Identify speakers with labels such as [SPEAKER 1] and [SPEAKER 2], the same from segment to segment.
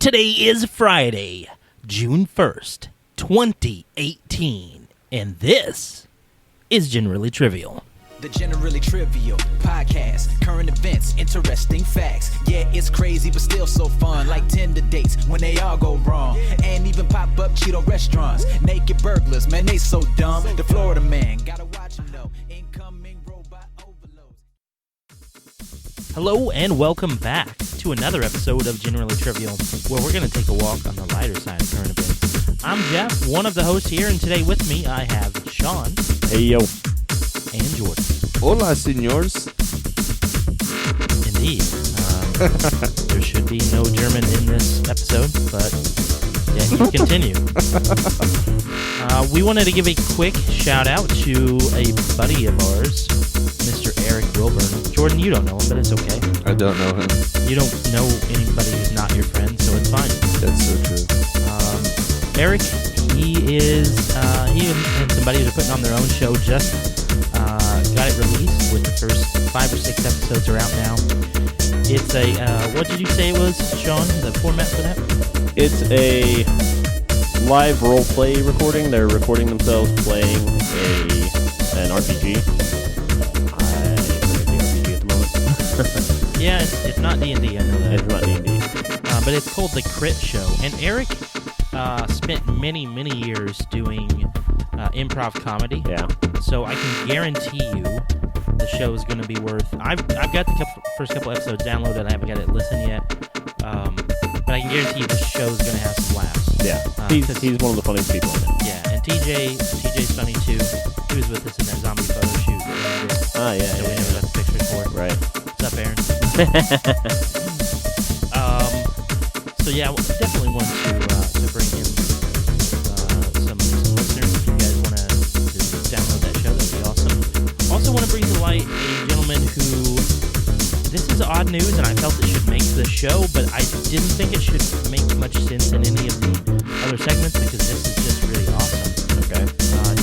[SPEAKER 1] Today is Friday, June 1st, 2018, and this is Generally Trivial.
[SPEAKER 2] The Generally Trivial podcast, current events, interesting facts. Yeah, it's crazy, but still so fun. Like Tinder dates when they all go wrong, and even pop-up Cheeto restaurants. Naked burglars, man, they so dumb. The Florida man, gotta watch him though. Incoming robot overload.
[SPEAKER 1] Hello and welcome back to another episode of Generally Trivial, where we're going to take a walk on the lighter side of current events. I'm Jeff, one of the hosts here, and today with me I have Sean.
[SPEAKER 3] Hey, yo.
[SPEAKER 1] And Jordan.
[SPEAKER 4] Hola, senors.
[SPEAKER 1] Indeed. There should be no German in this episode, but yeah, you continue. We wanted to give a quick shout out to a buddy of ours, Mr. Eric Wilburn. Jordan, you don't know him, but it's okay.
[SPEAKER 4] I don't know him.
[SPEAKER 1] You don't know anybody who's not your friend, so it's fine.
[SPEAKER 4] That's so true.
[SPEAKER 1] Eric, he and some buddies are putting on their own show, just got it released with the first 5 or 6 episodes are out now. It's a, what did you say it was, Sean, the format for that?
[SPEAKER 3] It's a live role-play recording. They're recording themselves playing an RPG. I forget the RPG at the moment.
[SPEAKER 1] Yeah, it's not D&D, I know that.
[SPEAKER 3] It's not D&D.
[SPEAKER 1] But it's called The Crit Show. And Eric spent many, many years doing improv comedy.
[SPEAKER 3] Yeah.
[SPEAKER 1] So I can guarantee you the show is going to be worth... I've got the first couple episodes downloaded. I haven't got it listened yet. But I can guarantee you the show is going to have some laughs.
[SPEAKER 3] Yeah. He's one of the funniest people in it.
[SPEAKER 1] Yeah, and TJ's funny too. He was with us in that zombie photo shoot.
[SPEAKER 3] Yeah.
[SPEAKER 1] We never got the pictures for.
[SPEAKER 3] Right.
[SPEAKER 1] What's up, Aaron? So yeah, definitely want to bring in some listeners. If you guys want to download that show, that'd be awesome. Also want to bring to light a gentleman who, this is odd news, and I felt it should make the show, but I didn't think it should make much sense in any of the other segments because this is just really awesome.
[SPEAKER 3] Okay.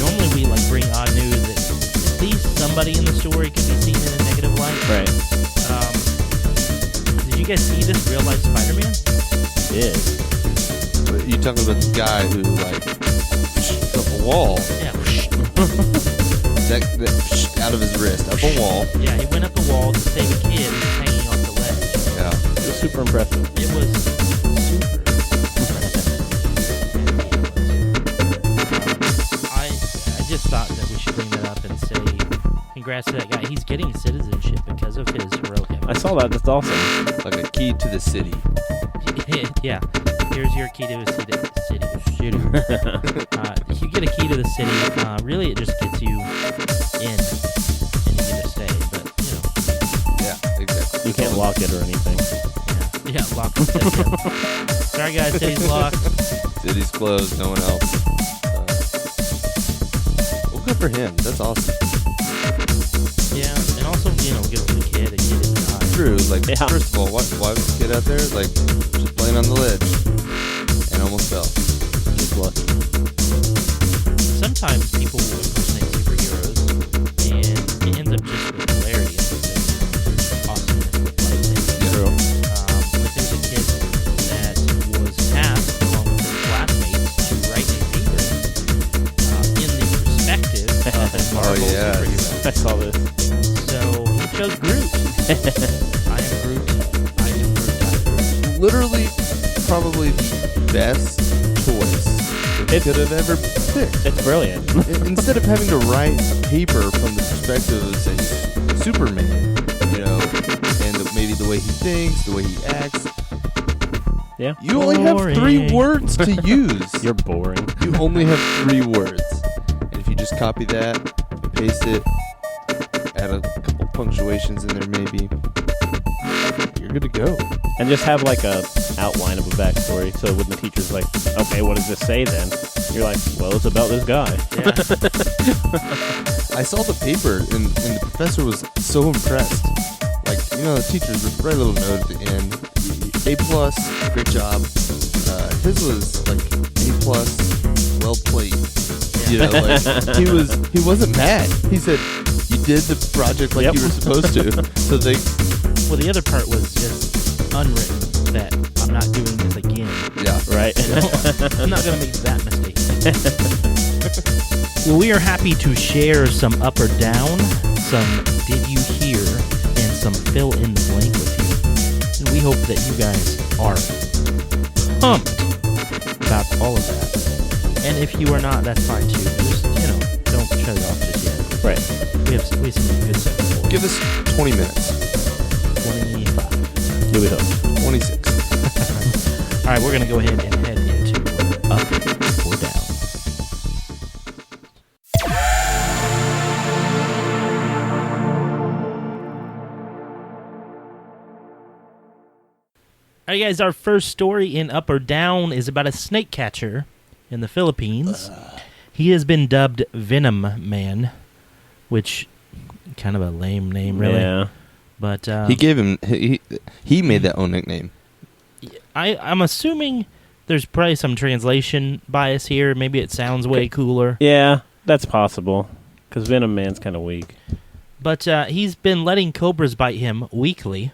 [SPEAKER 1] Normally we bring odd news that at least somebody in the story could be seen in a negative light.
[SPEAKER 3] Right.
[SPEAKER 1] Did you guys see this real life Spider-Man?
[SPEAKER 3] Yeah.
[SPEAKER 4] You talking about the guy who, up a wall,
[SPEAKER 1] Yeah.
[SPEAKER 4] that out of his wrist, up a wall.
[SPEAKER 1] Yeah, he went up the wall to save a kid who's hanging off the ledge.
[SPEAKER 4] Yeah.
[SPEAKER 3] It was super impressive.
[SPEAKER 1] It was super. I just thought that we should bring that up and say congrats to that guy. He's getting citizenship because of his heroic effort.
[SPEAKER 3] I saw that. That's awesome.
[SPEAKER 4] Like a key to the city.
[SPEAKER 1] Yeah. Here's your key to a city. You get a key to the city. Really, it just gets you in, and you get to stay. But
[SPEAKER 4] Yeah, exactly.
[SPEAKER 3] You can't lock it or anything.
[SPEAKER 1] yeah, lock the city. Sorry, guys, city's locked.
[SPEAKER 4] City's closed, no one else. Well, good for him. That's awesome.
[SPEAKER 1] Yeah, and also, good for the kid. The kid didn't die.
[SPEAKER 4] True.
[SPEAKER 3] Yeah.
[SPEAKER 4] First of all, why was the kid out there, just playing on the ledge and almost fell?
[SPEAKER 3] Just lucky.
[SPEAKER 1] Sometimes people will impersonate superheroes, and it ends up just with hilarity as opposed to awesomeness with life things.
[SPEAKER 3] True.
[SPEAKER 1] But there's a kid that was tasked, along with his classmates, to write a paper in the perspective of a Marvel
[SPEAKER 4] yes.
[SPEAKER 1] superhero.
[SPEAKER 3] I saw this.
[SPEAKER 1] So he chose Groot. I am Groot. I am Groot.
[SPEAKER 4] Literally, probably the best choice he could have ever picked.
[SPEAKER 3] It's brilliant.
[SPEAKER 4] Instead of having to write a paper from the perspective of, say, Superman, and maybe the way he thinks, the way he acts,
[SPEAKER 3] Yeah.
[SPEAKER 4] you only have 3
[SPEAKER 1] Boring.
[SPEAKER 4] words to use.
[SPEAKER 3] You're boring.
[SPEAKER 4] You only have 3 words. And if you just copy that and paste it, add a couple punctuations in there maybe, you're good to go.
[SPEAKER 3] And just have a outline of a backstory. So when the teacher's like, okay, what does this say then? You're like, well, it's about this guy.
[SPEAKER 1] Yeah.
[SPEAKER 4] I saw the paper and the professor was so impressed. The teachers would write a little note at the end. A+, great job. His was A+, well played. He wasn't mad. He said, you did the project like you were supposed to. So
[SPEAKER 1] Well, the other part was just unwritten, that I'm not doing this again.
[SPEAKER 3] Right.
[SPEAKER 1] I'm not going to make that mistake. Well, we are happy to share some up or down, some did you hear, and some fill in the blank with you. And we hope that you guys are pumped about all of that. And if you are not, that's fine too. Just, don't shut it off just yet.
[SPEAKER 3] Right.
[SPEAKER 1] We have some good stuff for you.
[SPEAKER 4] Give us 20 minutes.
[SPEAKER 1] 25.
[SPEAKER 3] Here we go.
[SPEAKER 4] 26.
[SPEAKER 1] All right, we're going to go ahead and head into up or down. All right, guys, our first story in Up or Down is about a snake catcher in the Philippines. He has been dubbed Venom Man, which kind of a lame name, really.
[SPEAKER 3] Yeah.
[SPEAKER 1] But
[SPEAKER 4] He gave him. He made that own nickname.
[SPEAKER 1] I'm assuming there's probably some translation bias here. Maybe it sounds way cooler.
[SPEAKER 3] Yeah, that's possible. Because Venom Man's kind of weak.
[SPEAKER 1] But he's been letting cobras bite him weekly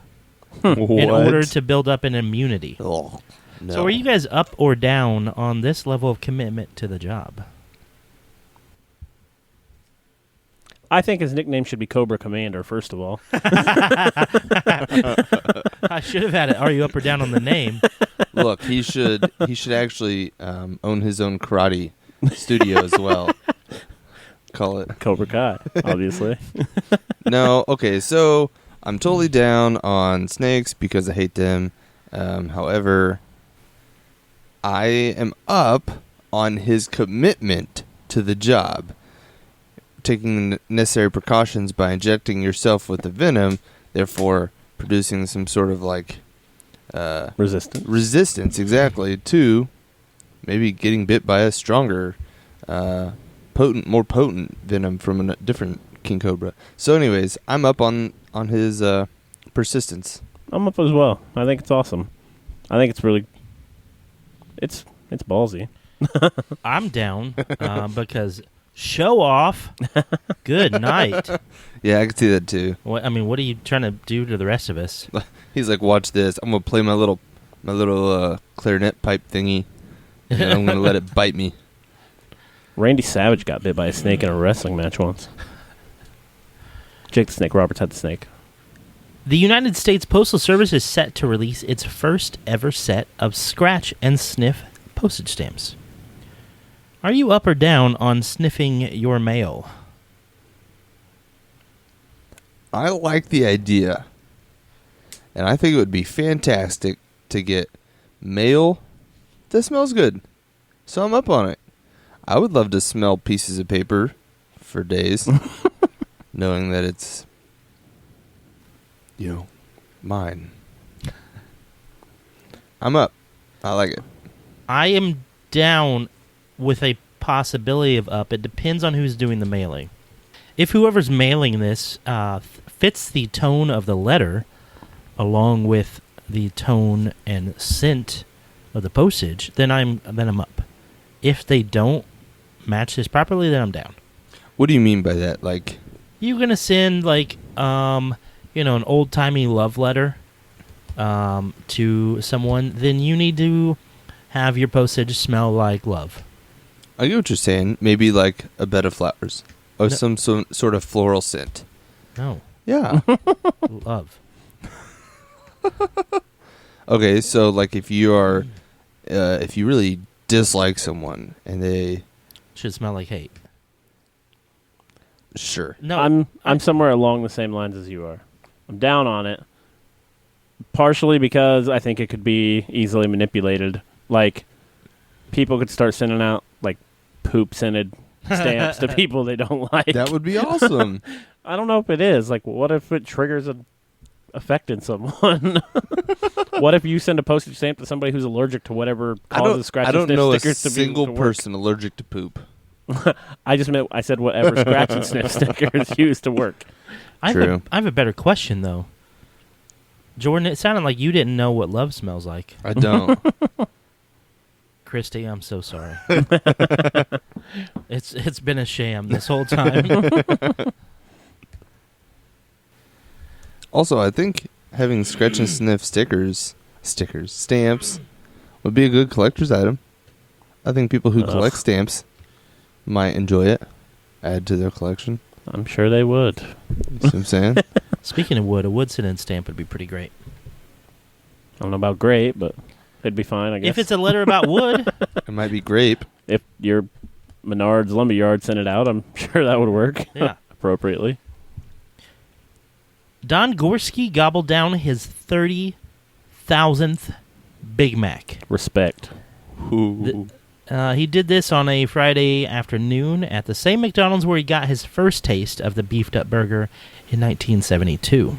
[SPEAKER 1] in order to build up an immunity.
[SPEAKER 4] Oh, no.
[SPEAKER 1] So are you guys up or down on this level of commitment to the job?
[SPEAKER 3] I think his nickname should be Cobra Commander, first of all.
[SPEAKER 1] I should have had it. Are you up or down on the name?
[SPEAKER 4] Look, he should actually own his own karate studio as well. Call it
[SPEAKER 3] Cobra Kai, obviously.
[SPEAKER 4] No. Okay, so I'm totally down on snakes because I hate them. However, I am up on his commitment to the job. Taking the necessary precautions by injecting yourself with the venom, therefore producing some sort of resistance, exactly, to maybe getting bit by a stronger, more potent venom from a different king cobra. So, anyways, I'm up on his persistence.
[SPEAKER 3] I'm up as well. I think it's awesome. I think it's really, it's ballsy.
[SPEAKER 1] I'm down because show off. Good night.
[SPEAKER 4] Yeah, I can see that too.
[SPEAKER 1] What are you trying to do to the rest of us?
[SPEAKER 4] He's like, watch this. I'm gonna play my little clarinet pipe thingy, and then I'm gonna let it bite me.
[SPEAKER 3] Randy Savage got bit by a snake in a wrestling match once. Jake the Snake Roberts had the snake.
[SPEAKER 1] The United States Postal Service is set to release its first ever set of scratch and sniff postage stamps. Are you up or down on sniffing your mail?
[SPEAKER 4] I like the idea, and I think it would be fantastic to get mail that smells good. So I'm up on it. I would love to smell pieces of paper for days, knowing that it's, mine. I'm up. I like it.
[SPEAKER 1] I am down with a possibility of up. It depends on who's doing the mailing. If whoever's mailing this fits the tone of the letter, along with the tone and scent of the postage, then I'm up. If they don't match this properly, then I'm down.
[SPEAKER 4] What do you mean by that? Like,
[SPEAKER 1] you're gonna send an old timey love letter to someone, then you need to have your postage smell like love.
[SPEAKER 4] I get what you're saying. Maybe like a bed of flowers or some sort of floral scent.
[SPEAKER 1] No.
[SPEAKER 4] Yeah.
[SPEAKER 1] Love.
[SPEAKER 4] Okay, so like if you really dislike someone and they
[SPEAKER 1] should smell like hate.
[SPEAKER 4] Sure.
[SPEAKER 1] No,
[SPEAKER 3] I'm somewhere along the same lines as you are. I'm down on it. Partially because I think it could be easily manipulated. Like, people could start sending out like poop-scented stamps to people they don't like.
[SPEAKER 4] That would be awesome.
[SPEAKER 3] I don't know if it is. Like, what if it triggers an effect in someone? What if you send a postage stamp to somebody who's allergic to whatever causes scratch and sniff stickers?
[SPEAKER 4] I don't know a
[SPEAKER 3] to
[SPEAKER 4] single
[SPEAKER 3] to
[SPEAKER 4] person allergic to poop.
[SPEAKER 3] I said whatever scratch and sniff stickers used to work.
[SPEAKER 1] I have a better question, though. Jordan, it sounded like you didn't know what love smells like.
[SPEAKER 4] I don't.
[SPEAKER 1] Christy, I'm so sorry. It's been a sham this whole time.
[SPEAKER 4] Also, I think having scratch and sniff stamps Would be a good collector's item. I think people who
[SPEAKER 3] Ugh.
[SPEAKER 4] collect stamps might enjoy it. Add to their collection.
[SPEAKER 3] I'm sure they would.
[SPEAKER 4] You see what I'm saying?
[SPEAKER 1] Speaking of wood, a wood sit-in stamp would be pretty great.
[SPEAKER 3] I don't know about great, but it'd be fine, I guess.
[SPEAKER 1] If it's a letter about wood,
[SPEAKER 4] It might be grape.
[SPEAKER 3] If your Menards Lumberyard sent it out, I'm sure that would work
[SPEAKER 1] yeah.
[SPEAKER 3] appropriately.
[SPEAKER 1] Don Gorski gobbled down his 30,000th Big Mac.
[SPEAKER 3] Respect.
[SPEAKER 4] Ooh.
[SPEAKER 1] He did this on a Friday afternoon at the same McDonald's where he got his first taste of the beefed-up burger in 1972.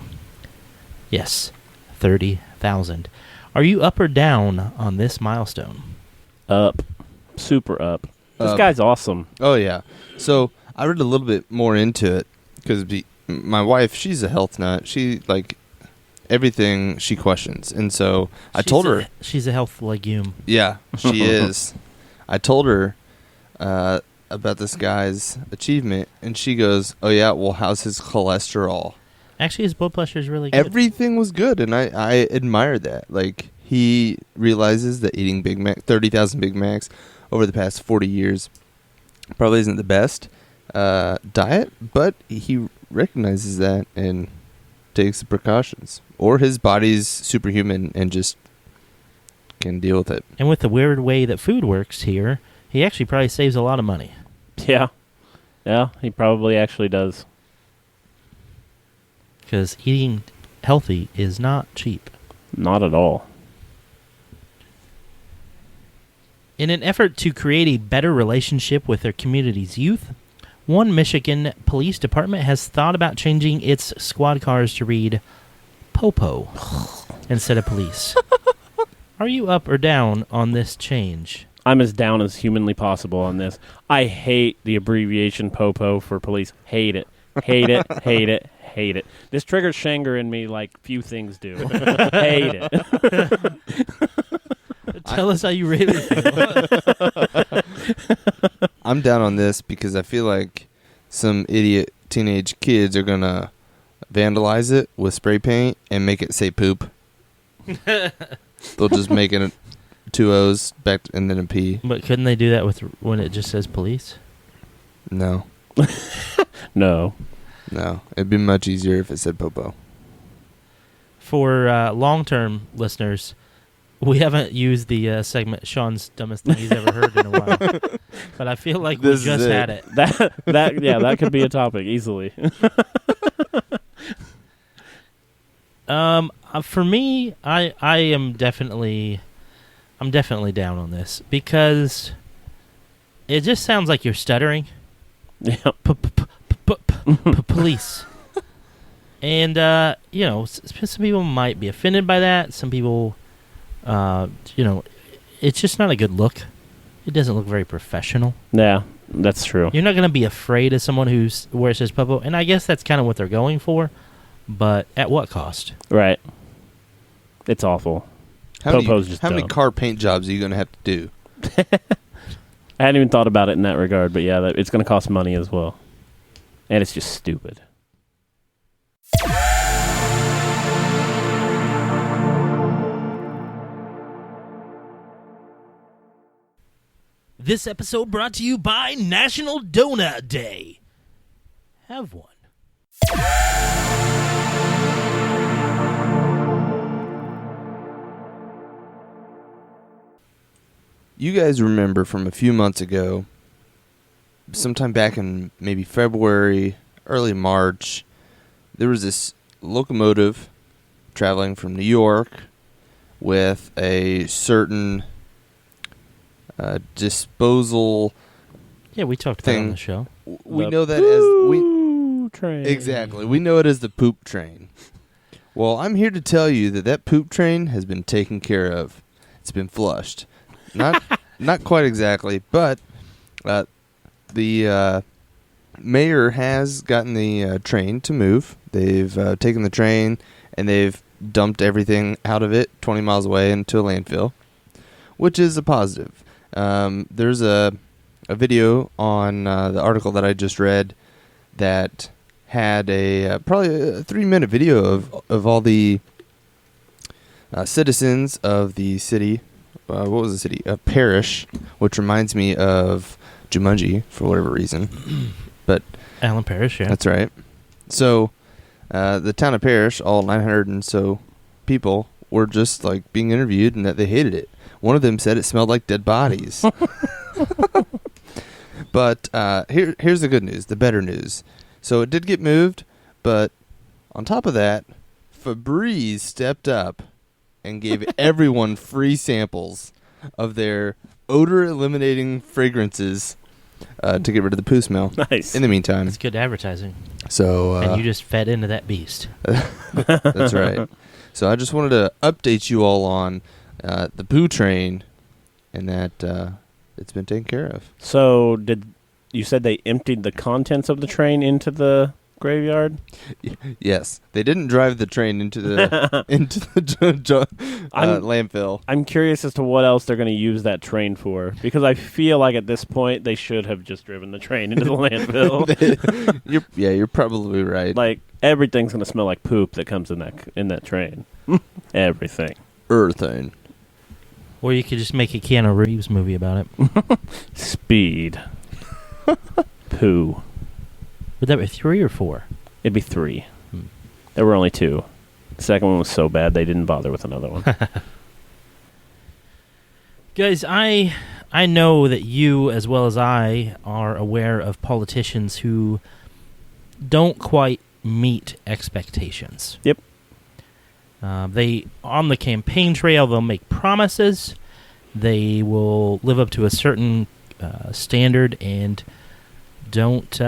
[SPEAKER 1] Yes, 30,000. Are you up or down on this milestone?
[SPEAKER 3] Up. Super up. This
[SPEAKER 4] Up.
[SPEAKER 3] guy's awesome.
[SPEAKER 4] Oh, yeah. So I read a little bit more into it because my wife, she's a health nut. She, like, everything she questions. And so I told her.
[SPEAKER 1] She's a health legume.
[SPEAKER 4] Yeah, she is. I told her about this guy's achievement, and she goes, "Oh yeah, well, how's his cholesterol?"
[SPEAKER 1] Actually, his blood pressure is really good.
[SPEAKER 4] Everything was good, and I admire that. Like, he realizes that eating 30,000 Big Macs over the past 40 years probably isn't the best diet, but he recognizes that and takes the precautions. Or his body's superhuman and just can deal with it.
[SPEAKER 1] And with the weird way that food works here, he actually probably saves a lot of money.
[SPEAKER 3] Yeah. Yeah, he probably actually does.
[SPEAKER 1] Because eating healthy is not cheap.
[SPEAKER 3] Not at all.
[SPEAKER 1] In an effort to create a better relationship with their community's youth, one Michigan police department has thought about changing its squad cars to read Popo instead of police. Are you up or down on this change?
[SPEAKER 3] I'm as down as humanly possible on this. I hate the abbreviation POPO for police. Hate it. Hate it. Hate it. Hate it. This triggers Shanger in me like few things do. Hate it.
[SPEAKER 1] Tell us how you really feel.
[SPEAKER 4] I'm down on this because I feel like some idiot teenage kids are going to vandalize it with spray paint and make it say poop. They'll just make it 2 O's back and then a P.
[SPEAKER 1] But couldn't they do that with when it just says police?
[SPEAKER 4] No.
[SPEAKER 3] No.
[SPEAKER 4] No. It'd be much easier if it said Popo.
[SPEAKER 1] For long-term listeners, we haven't used the segment Sean's dumbest thing he's ever heard in a while. But I feel like
[SPEAKER 4] This
[SPEAKER 1] we
[SPEAKER 4] is
[SPEAKER 1] just
[SPEAKER 4] it.
[SPEAKER 1] had it.
[SPEAKER 3] That could be a topic easily.
[SPEAKER 1] For me, I'm definitely down on this because it just sounds like you're stuttering.
[SPEAKER 3] Yeah.
[SPEAKER 1] Police. And some people might be offended by that. Some people, it's just not a good look. It doesn't look very professional.
[SPEAKER 3] Yeah, that's true.
[SPEAKER 1] You're not going to be afraid of someone where it says Popo, and I guess that's kind of what they're going for. But at what cost?
[SPEAKER 3] Right. It's awful. Popo's just
[SPEAKER 4] how many
[SPEAKER 3] dumb.
[SPEAKER 4] car paint jobs are you going to have to do?
[SPEAKER 3] I hadn't even thought about it in that regard, but yeah, it's going to cost money as well. And it's just stupid.
[SPEAKER 1] This episode brought to you by National Donut Day. Have one.
[SPEAKER 4] You guys remember from a few months ago, sometime back in maybe February, early March, there was this locomotive traveling from New York with a certain disposal.
[SPEAKER 1] Yeah, we talked about it on
[SPEAKER 4] Thing.
[SPEAKER 1] the show.
[SPEAKER 4] We
[SPEAKER 3] The
[SPEAKER 4] know that as
[SPEAKER 3] train.
[SPEAKER 4] exactly. We know it as the poop train. Well, I'm here to tell you that poop train has been taken care of. It's been flushed. Not quite exactly, but the mayor has gotten the train to move. They've taken the train and they've dumped everything out of it 20 miles away into a landfill, which is a positive. There's a video on the article that I just read that had probably a 3-minute video of all the citizens of the city what was the city? Parrish, which reminds me of Jumanji for whatever reason. But
[SPEAKER 1] Alan Parrish, yeah.
[SPEAKER 4] that's right. So the town of Parrish, all 900 and so people, were just like being interviewed and that they hated it. One of them said it smelled like dead bodies. But here's the good news, the better news. So it did get moved, but on top of that, Febreze stepped up and gave everyone free samples of their odor-eliminating fragrances to get rid of the poo smell.
[SPEAKER 3] Nice.
[SPEAKER 4] In the meantime.
[SPEAKER 1] It's good advertising.
[SPEAKER 4] So
[SPEAKER 1] And you just fed into that beast.
[SPEAKER 4] that's right. So I just wanted to update you all on the poo train and that it's been taken care of.
[SPEAKER 3] So you said they emptied the contents of the train into the graveyard?
[SPEAKER 4] Yes, they didn't drive the train into the landfill.
[SPEAKER 3] I'm curious as to what else they're going to use that train for, because I feel like at this point they should have just driven the train into the landfill.
[SPEAKER 4] You're probably right.
[SPEAKER 3] Like everything's going to smell like poop that comes in that train. Everything.
[SPEAKER 4] Earthing.
[SPEAKER 1] Or you could just make a Keanu Reeves movie about it.
[SPEAKER 3] Speed. Poo.
[SPEAKER 1] Would that be 3 or 4?
[SPEAKER 3] It'd be 3. There were only 2. The second one was so bad they didn't bother with another one.
[SPEAKER 1] Guys, I know that you, as well as I, are aware of politicians who don't quite meet expectations.
[SPEAKER 3] Yep.
[SPEAKER 1] They, on the campaign trail, they'll make promises. They will live up to a certain standard and don't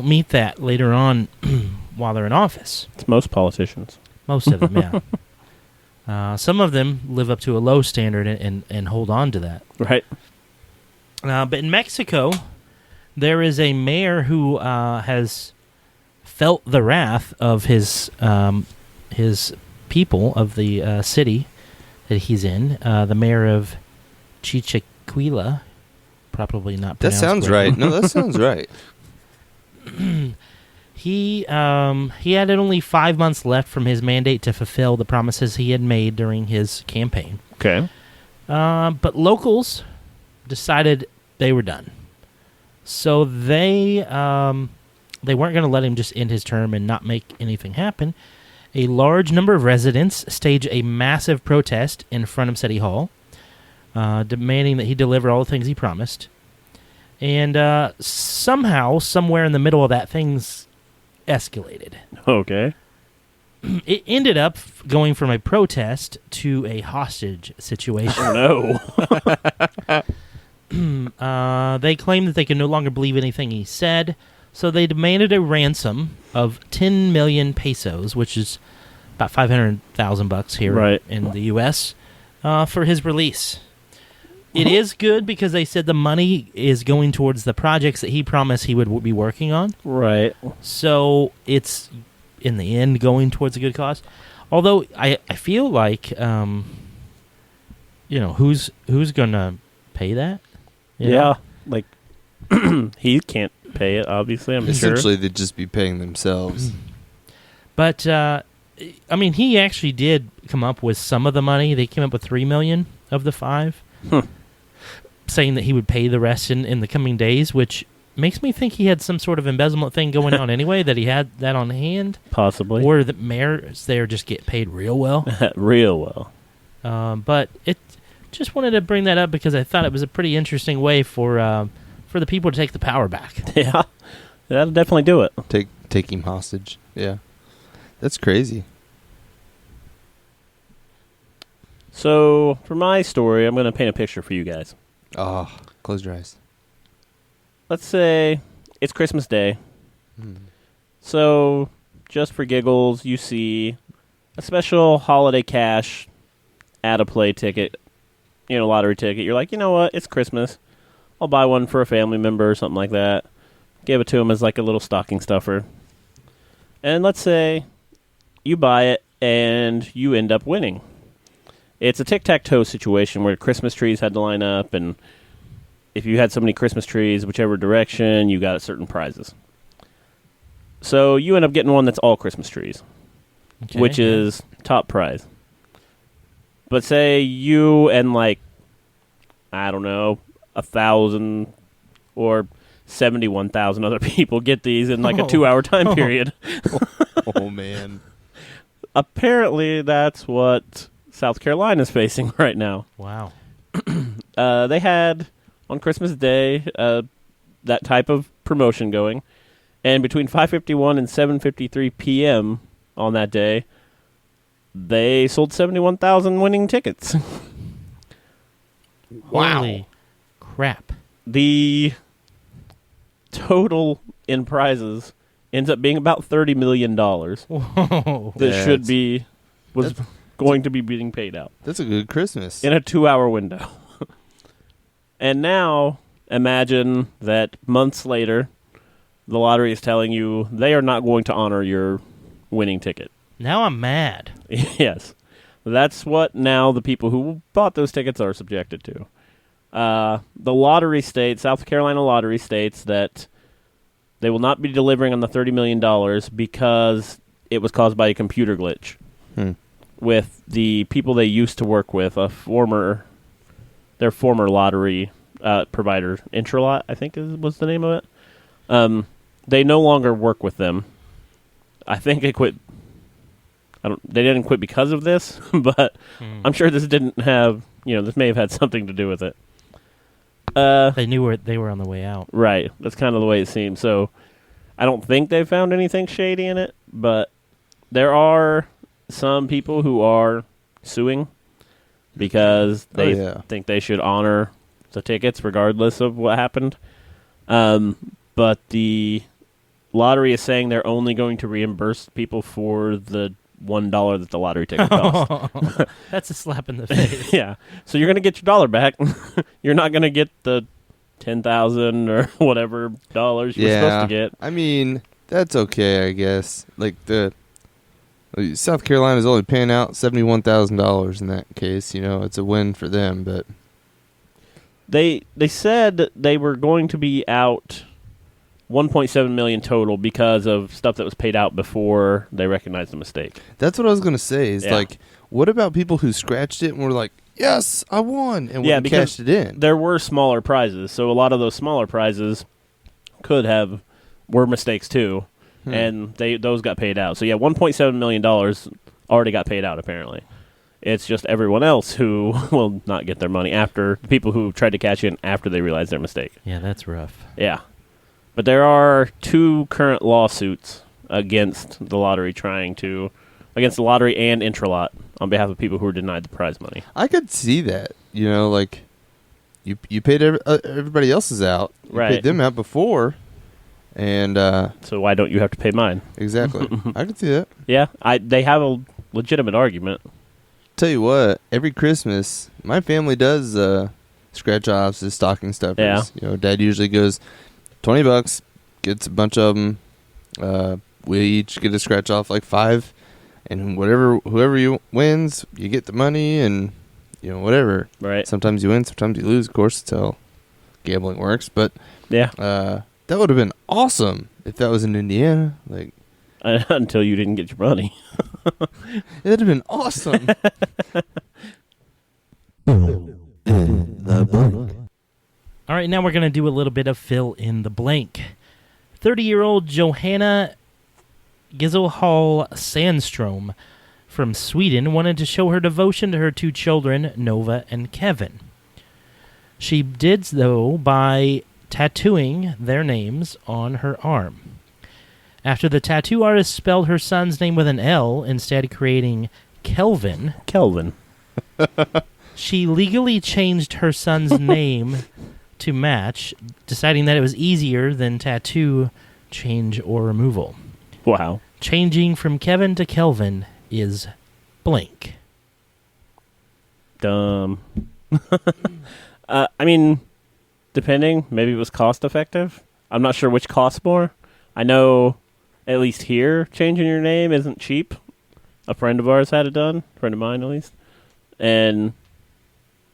[SPEAKER 1] meet that later on while they're in office.
[SPEAKER 3] It's most politicians.
[SPEAKER 1] Most of them, yeah. Some of them live up to a low standard and hold on to that.
[SPEAKER 3] Right.
[SPEAKER 1] But in Mexico, there is a mayor who has felt the wrath of his people of the city that he's in. The mayor of Chichiquila, probably not
[SPEAKER 4] That
[SPEAKER 1] pronounced
[SPEAKER 4] sounds
[SPEAKER 1] correctly.
[SPEAKER 4] right. No, that sounds right.
[SPEAKER 1] He had only 5 months left from his mandate to fulfill the promises he had made during his campaign.
[SPEAKER 3] Okay.
[SPEAKER 1] But locals decided they were done. So they weren't going to let him just end his term and not make anything happen. A large number of residents staged a massive protest in front of City Hall, demanding that he deliver all the things he promised. And somehow, somewhere in the middle of that, things escalated.
[SPEAKER 3] Okay.
[SPEAKER 1] It ended up going from a protest to a hostage situation.
[SPEAKER 3] No.
[SPEAKER 1] They claimed that they could no longer believe anything he said, so they demanded a ransom of 10 million pesos, which is about $500,000 here
[SPEAKER 3] Right.
[SPEAKER 1] in the U.S., for his release. It is good because they said the money is going towards the projects that he promised he would be working on.
[SPEAKER 3] Right.
[SPEAKER 1] So it's, in the end, going towards a good cause. Although I feel like, who's going to pay that? You know?
[SPEAKER 3] Yeah. Like, he can't pay it, obviously, I'm sure.
[SPEAKER 4] Essentially, they'd just be paying themselves.
[SPEAKER 1] But, he actually did come up with some of the money. They came up with $3 million of the 5. Saying that he would pay the rest in the coming days, which makes me think he had some sort of embezzlement thing going on anyway, that he had that on hand.
[SPEAKER 3] Possibly.
[SPEAKER 1] Or the mayors there just get paid real well.
[SPEAKER 3] Real well.
[SPEAKER 1] But it just wanted to bring that up because I thought it was a pretty interesting way for the people to take the power back.
[SPEAKER 3] Yeah. That'll definitely do it.
[SPEAKER 4] Take him hostage. Yeah. That's crazy.
[SPEAKER 3] So, for my story, I'm going to paint a picture for you guys.
[SPEAKER 4] Oh, close your eyes.
[SPEAKER 3] Let's say it's Christmas Day. So, just for giggles, you see a special holiday cash add-a-play ticket, lottery ticket. You're like, you know what? It's Christmas. I'll buy one for a family member or something like that. Give it to them as like a little stocking stuffer. And let's say you buy it and you end up winning. It's a tic-tac-toe situation where Christmas trees had to line up, and if you had so many Christmas trees, whichever direction, you got certain prizes. So you end up getting one that's all Christmas trees,
[SPEAKER 1] Okay,
[SPEAKER 3] which
[SPEAKER 1] yeah.
[SPEAKER 3] is top prize. But say you and like I don't know, 1,000 or 71,000 other people get these in like a 2-hour time period.
[SPEAKER 4] Oh, man.
[SPEAKER 3] Apparently, that's what South Carolina is facing right now.
[SPEAKER 1] Wow.
[SPEAKER 3] They had, on Christmas Day, that type of promotion going. And between 5:51 and 7:53 p.m. on that day, they sold 71,000 winning tickets.
[SPEAKER 4] Wow.
[SPEAKER 1] Holy crap.
[SPEAKER 3] The total in prizes ends up being about $30 million
[SPEAKER 1] Whoa.
[SPEAKER 3] that
[SPEAKER 4] Yeah,
[SPEAKER 3] should
[SPEAKER 4] it's-
[SPEAKER 3] be was going to be being paid out
[SPEAKER 4] That's a good Christmas.
[SPEAKER 3] in a 2-hour window. And now imagine that months later, the lottery is telling you they are not going to honor your winning ticket.
[SPEAKER 1] Now I'm mad.
[SPEAKER 3] Yes. That's what now the people who bought those tickets are subjected to. The lottery states, South Carolina lottery states that they will not be delivering on the $30 million because it was caused by a computer glitch with the people they used to work with, their former lottery provider, Intralot, I think was the name of it. They no longer work with them. I think they quit. They didn't quit because of this, but I'm sure this didn't have. This may have had something to do with it.
[SPEAKER 1] They knew they were on the way out.
[SPEAKER 3] Right. That's kind of the way it seems. So I don't think they found anything shady in it, but there are some people who are suing because they think they should honor the tickets regardless of what happened. But the lottery is saying they're only going to reimburse people for the $1 that the lottery ticket cost.
[SPEAKER 1] That's a slap in the face.
[SPEAKER 3] Yeah. So you're going to get your dollar back. You're not going to get the 10,000 or whatever dollars you're supposed to get.
[SPEAKER 4] I mean, that's okay, I guess. Like South Carolina's only paying out $71,000 in that case. It's a win for them, but
[SPEAKER 3] They said they were going to be out $1.7 million total because of stuff that was paid out before they recognized the mistake.
[SPEAKER 4] that's what I was going to say. Is
[SPEAKER 3] Yeah.
[SPEAKER 4] like, what about people who scratched it and were like, yes, I won, and went and
[SPEAKER 3] because
[SPEAKER 4] cashed it in?
[SPEAKER 3] there were smaller prizes, so a lot of those smaller prizes were mistakes too, and those got paid out. So yeah, $1.7 million already got paid out apparently. It's just everyone else who will not get their money after the people who tried to cash in after they realized their mistake.
[SPEAKER 1] Yeah, that's rough.
[SPEAKER 3] Yeah. But there are 2 current lawsuits against the lottery against the lottery and Intralot on behalf of people who were denied the prize money.
[SPEAKER 4] I could see that. Like you paid everybody else's out. You
[SPEAKER 3] Right.
[SPEAKER 4] paid them out before, and
[SPEAKER 3] So why don't you have to pay mine?
[SPEAKER 4] exactly. I could see that.
[SPEAKER 3] Yeah, they have a legitimate argument.
[SPEAKER 4] Tell you what, every Christmas, my family does scratch offs as stocking stuffers. Dad usually goes $20, gets a bunch of them. We each get a scratch off like 5, and whoever you wins, you get the money, and whatever.
[SPEAKER 3] Right.
[SPEAKER 4] Sometimes you win, sometimes you lose. Of course, that's how gambling works. But
[SPEAKER 3] Yeah.
[SPEAKER 4] that would have been awesome if that was in Indiana. Like,
[SPEAKER 3] Until you didn't get your money.
[SPEAKER 4] it'd have been awesome.
[SPEAKER 1] All right, now we're going to do a little bit of fill in the blank. 30-year-old Johanna Giselhall Sandstrom from Sweden wanted to show her devotion to her 2 children, Nova and Kevin. She did so by tattooing their names on her arm. After the tattoo artist spelled her son's name with an L, instead creating Kelvin, she legally changed her son's name to match, deciding that it was easier than tattoo change or removal.
[SPEAKER 3] Wow.
[SPEAKER 1] Changing from Kevin to Kelvin is blank.
[SPEAKER 3] Dumb. I mean, depending, maybe it was cost effective. I'm not sure which costs more. I know, at least here, changing your name isn't cheap. A friend of ours had it done, a friend of mine at least. And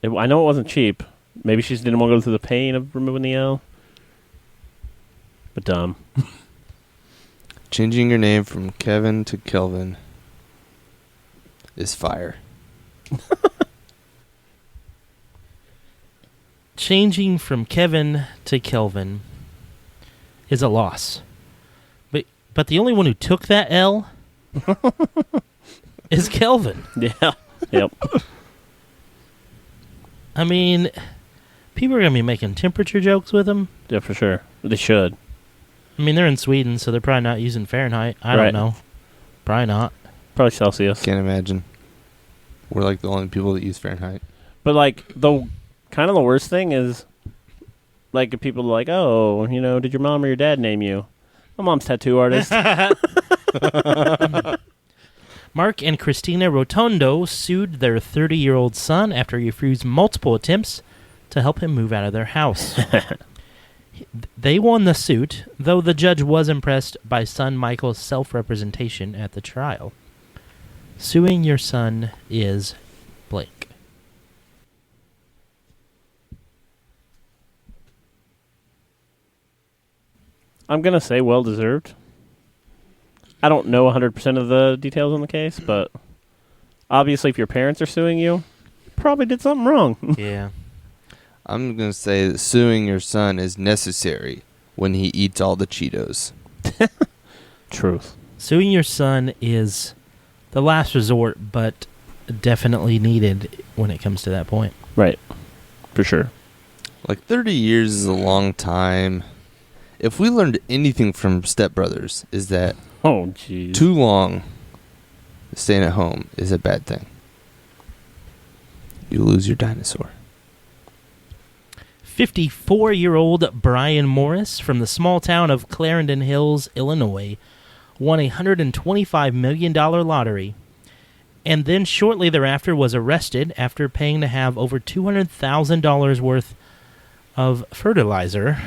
[SPEAKER 3] I know it wasn't cheap. Maybe she just didn't want to go through the pain of removing the L. But dumb.
[SPEAKER 4] Changing your name from Kevin to Kelvin is fire.
[SPEAKER 1] changing from Kevin to Kelvin is a loss. But the only one who took that L is Kelvin.
[SPEAKER 3] Yeah. Yep.
[SPEAKER 1] I mean, people are going to be making temperature jokes with him.
[SPEAKER 3] Yeah, for sure. They should.
[SPEAKER 1] I mean, they're in Sweden, so they're probably not using Fahrenheit. I
[SPEAKER 3] Right.
[SPEAKER 1] don't know. Probably not.
[SPEAKER 3] Probably Celsius.
[SPEAKER 4] Can't imagine. We're like the only people that use Fahrenheit.
[SPEAKER 3] But like the kind of the worst thing is, like if people are like, oh, did your mom or your dad name you? My mom's tattoo artist.
[SPEAKER 1] Mark and Christina Rotondo sued their 30-year-old son after he refused multiple attempts to help him move out of their house. They won the suit, though the judge was impressed by son Michael's self-representation at the trial. Suing your son is blank.
[SPEAKER 3] I'm gonna say well deserved. I don't know 100% of the details on the case, but obviously, if your parents are suing you, you probably did something wrong.
[SPEAKER 1] Yeah.
[SPEAKER 4] I'm going to say that suing your son is necessary when he eats all the Cheetos.
[SPEAKER 3] Truth.
[SPEAKER 1] Suing your son is the last resort, but definitely needed when it comes to that point.
[SPEAKER 3] Right. For sure.
[SPEAKER 4] Like 30 years is a long time. If we learned anything from Step Brothers is that
[SPEAKER 3] Oh, jeez.
[SPEAKER 4] too long staying at home is a bad thing. You lose your dinosaur.
[SPEAKER 1] 54-year-old Brian Morris from the small town of Clarendon Hills, Illinois, won a $125 million lottery, and then shortly thereafter was arrested after paying to have over $200,000 worth of fertilizer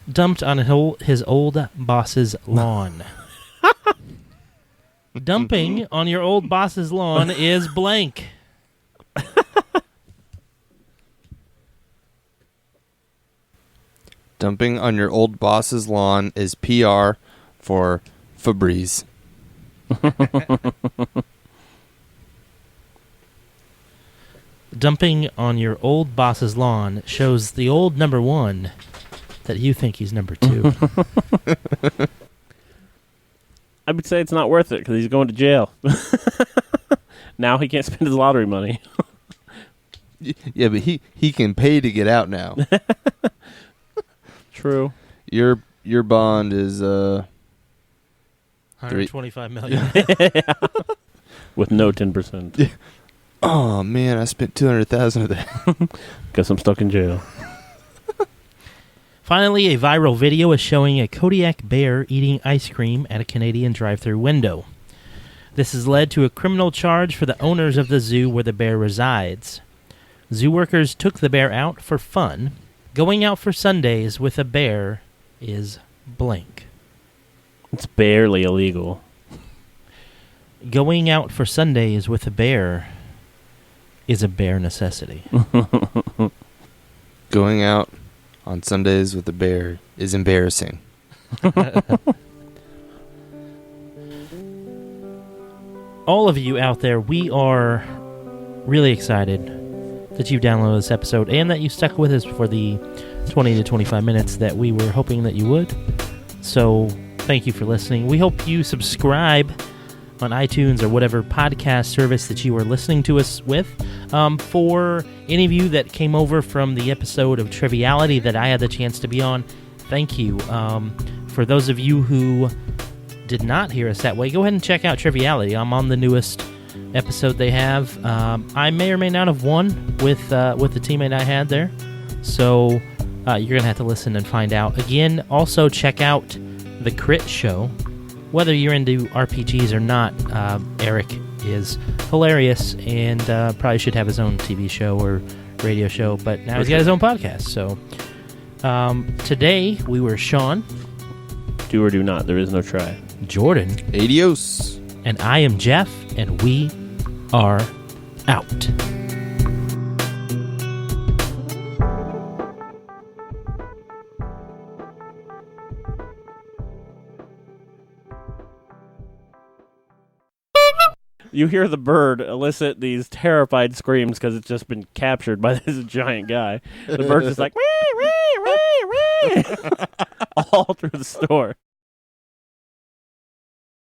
[SPEAKER 1] dumped on his old boss's lawn. Dumping on your old boss's lawn is blank.
[SPEAKER 4] Dumping on your old boss's lawn is PR for Febreze.
[SPEAKER 1] Dumping on your old boss's lawn shows the old number one that you think he's number two.
[SPEAKER 3] I would say it's not worth it because he's going to jail. Now he can't spend his lottery money.
[SPEAKER 4] Yeah, but he can pay to get out now.
[SPEAKER 3] True.
[SPEAKER 4] Your bond is
[SPEAKER 1] $125 million.
[SPEAKER 3] With no 10%.
[SPEAKER 4] oh man, I spent $200,000 of that.
[SPEAKER 3] Guess I'm stuck in jail.
[SPEAKER 1] Finally, a viral video is showing a Kodiak bear eating ice cream at a Canadian drive-thru window. This has led to a criminal charge for the owners of the zoo where the bear resides. Zoo workers took the bear out for fun. Going out for Sundays with a bear is blank.
[SPEAKER 3] It's barely illegal.
[SPEAKER 1] Going out for Sundays with a bear is a bare necessity.
[SPEAKER 4] Going out on Sundays with a bear is embarrassing.
[SPEAKER 1] All of you out there, we are really excited that you've downloaded this episode and that you stuck with us for the 20 to 25 minutes that we were hoping that you would. So thank you for listening. We hope you subscribe on iTunes or whatever podcast service that you are listening to us with. For any of you that came over from the episode of Triviality that I had the chance to be on, thank you. For those of you who did not hear us that way, go ahead and check out Triviality. I'm on the newest episode they have. I may or may not have won with the teammate I had there. So you're going to have to listen and find out. Again, also check out The Crit Show. Whether you're into RPGs or not, Eric is hilarious and probably should have his own TV show or radio show, but now he's got his own podcast. So today we were Sean.
[SPEAKER 3] Do or do not. There is no try.
[SPEAKER 1] Jordan.
[SPEAKER 4] Adios.
[SPEAKER 1] And I am Jeff, and we are out.
[SPEAKER 3] you hear the bird elicit these terrified screams because it's just been captured by this giant guy. The bird's just like, all through the store.